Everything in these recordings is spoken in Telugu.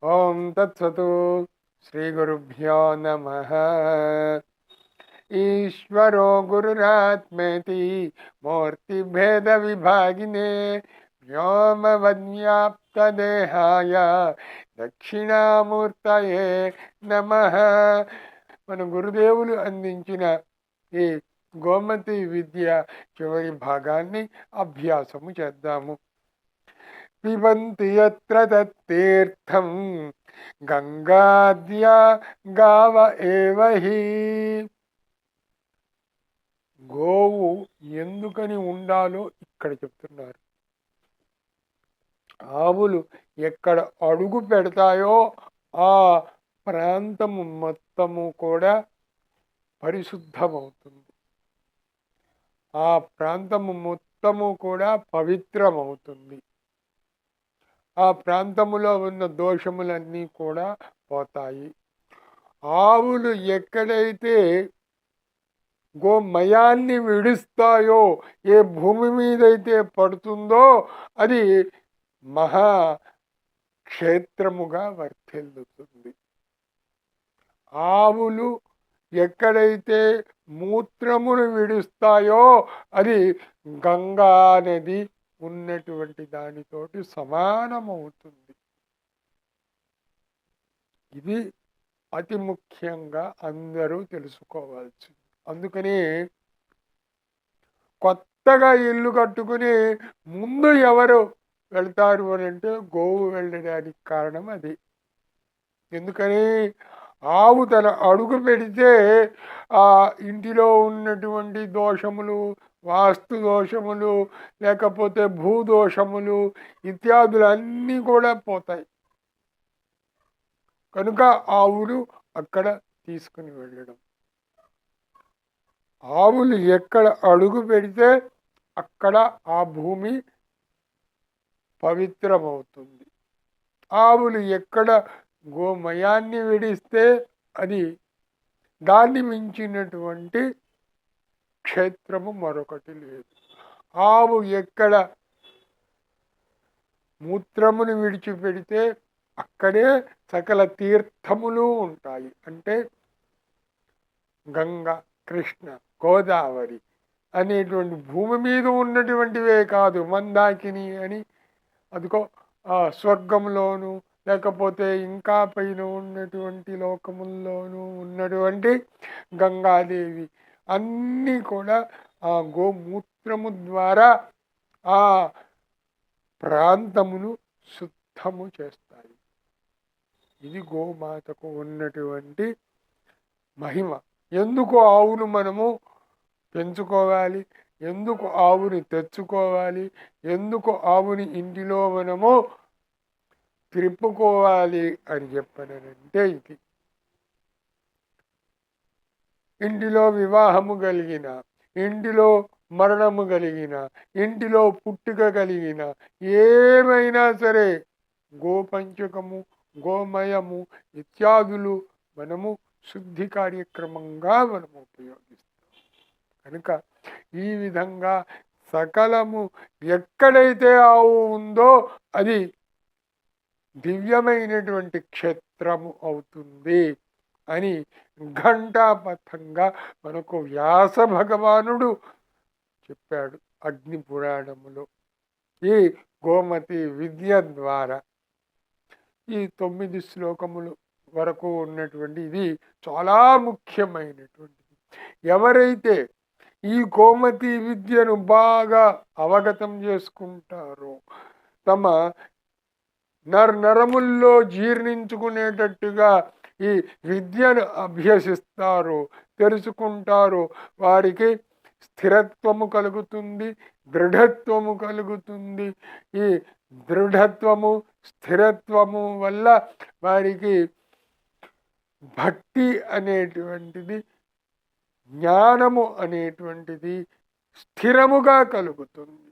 ఓం తత్సతు. శ్రీ గురుభ్యో నమః. ఈశ్వరో గురురాత్మేతి మూర్తిభేద విభాగినే వ్యోమవద్వ్యాప్తదేహాయ దక్షిణామూర్తయే నమః. మన గురుదేవులు అందించిన ఈ గోమతి విద్య చివరి భాగాన్ని అభ్యాసము చేద్దాము. పిబంతి యత్ర తత్తీర్థం గంగాద్యా గావ ఏవ హి. గోవు ఎందుకని ఉండాలో ఇక్కడ చెప్తున్నారు. ఆవులు ఎక్కడ అడుగు పెడతాయో ఆ ప్రాంతము మొత్తము కూడా పరిశుద్ధమవుతుంది. ఆ ప్రాంతము మొత్తము కూడా పవిత్రమవుతుంది. ఆ ప్రాంతములో ఉన్న దోషములన్నీ కూడా పోతాయి. ఆవులు ఎక్కడైతే గోమయాన్ని విడుస్తాయో, ఏ భూమి మీదైతే పడుతుందో అది మహా క్షేత్రముగా వర్ధిల్లుతుంది. ఆవులు ఎక్కడైతే మూత్రమును విడుస్తాయో అది గంగా నది ఉన్నటువంటి దానితోటి సమానమవుతుంది. ఇది అతి ముఖ్యంగా అందరూ తెలుసుకోవాల్సింది. అందుకని కొత్తగా ఇల్లు కట్టుకుని ముందు ఎవరు వెళ్తారు అని అంటే గోవు వెళ్ళడానికి కారణం అది. ఎందుకని ఆవు తన అడుగు పెడితే ఆ ఇంటిలో ఉన్నటువంటి దోషములు, వాస్తు దోషములు, లేకపోతే భూదోషములు ఇత్యాదులన్నీ కూడా పోతాయి. కనుక ఆవులు అక్కడ తీసుకుని వెళ్ళడం. ఆవులు ఎక్కడ అడుగు పెడితే అక్కడ ఆ భూమి పవిత్రమవుతుంది. ఆవులు ఎక్కడ గోమయాన్ని విడిస్తే అది దాన్ని మించినటువంటి క్షేత్రము మరొకటి లేదు. ఆవు ఎక్కడ మూత్రమును విడిచిపెడితే అక్కడే సకల తీర్థములు ఉంటాయి. అంటే గంగ, కృష్ణ, గోదావరి అనేటువంటి భూమి మీద ఉన్నటువంటివే కాదు, మందాకిని అని అదిగో స్వర్గంలోను లేకపోతే ఇంకా పైన ఉన్నటువంటి లోకముల్లోనూ ఉన్నటువంటి గంగాదేవి అన్నీ కూడా ఆ గోమూత్రము ద్వారా ఆ ప్రాంతమును శుద్ధము చేస్తాయి. ఇది గోమాతకు ఉన్నటువంటి మహిమ. ఎందుకు ఆవును మనము పెంచుకోవాలి, ఎందుకు ఆవుని తెచ్చుకోవాలి, ఎందుకు ఆవుని ఇంటిలో మనము త్రిప్పుకోవాలి అని చెప్పనంటే ఇది. ఇంటిలో వివాహము కలిగిన, ఇంటిలో మరణము కలిగిన, ఇంటిలో పుట్టుక కలిగిన ఏమైనా సరే గోపంచకము, గోమయము ఇత్యాదులు మనము శుద్ధి కార్యక్రమంగా మనం ఉపయోగిస్తాం. కనుక ఈ విధంగా సకలము ఎక్కడైతే ఆవు ఉందో అది దివ్యమైనటువంటి క్షేత్రము అవుతుంది అని ఘంటాపథంగా మనకు వ్యాస భగవానుడు చెప్పాడు అగ్ని పురాణములో. ఈ గోమతి విద్య ద్వారా ఈ 9 శ్లోకములు వరకు ఉన్నటువంటి ఇది చాలా ముఖ్యమైనటువంటిది. ఎవరైతే ఈ గోమతి విద్యను బాగా అవగతం చేసుకుంటారో, తమ నరముల్లో జీర్ణించుకునేటట్టుగా ఈ విద్యను అభ్యసిస్తారు, తెలుసుకుంటారు, వారికి స్థిరత్వము కలుగుతుంది, దృఢత్వము కలుగుతుంది. ఈ దృఢత్వము, స్థిరత్వము వల్ల వారికి భక్తి అనేటువంటిది, జ్ఞానము అనేటువంటిది స్థిరముగా కలుగుతుంది.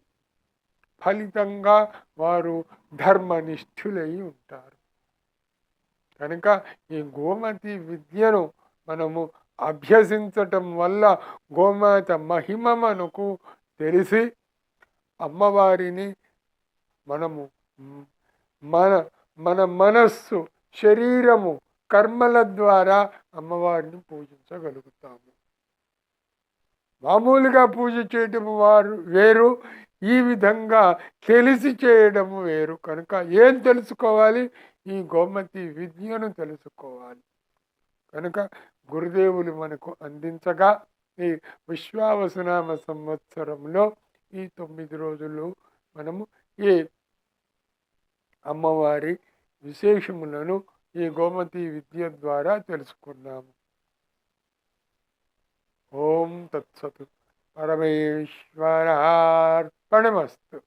ఫలితంగా వారు ధర్మనిష్ఠులై ఉంటారు. కనుక ఈ గోమతి విద్యను మనము అభ్యసించటం వల్ల గోమాత మహిమ మనకు తెలిసి అమ్మవారిని మనము మన మన మనస్సు శరీరము కర్మల ద్వారా అమ్మవారిని పూజించగలుగుతాము. మామూలుగా పూజ చేయటం వేరు, ఈ విధంగా తెలిసి చేయడము వేరు. కనుక ఏం తెలుసుకోవాలి? ఈ గోమతి విద్యను తెలుసుకోవాలి. కనుక గురుదేవులు మనకు అందించగా ఈ విశ్వావసునామ సంవత్సరంలో ఈ 9 రోజులు మనము ఈ అమ్మవారి విశేషములను ఈ గోమతి విద్య ద్వారా తెలుసుకున్నాము. ఓం తత్సత్. పరమేశ్వరార్పణమస్తు.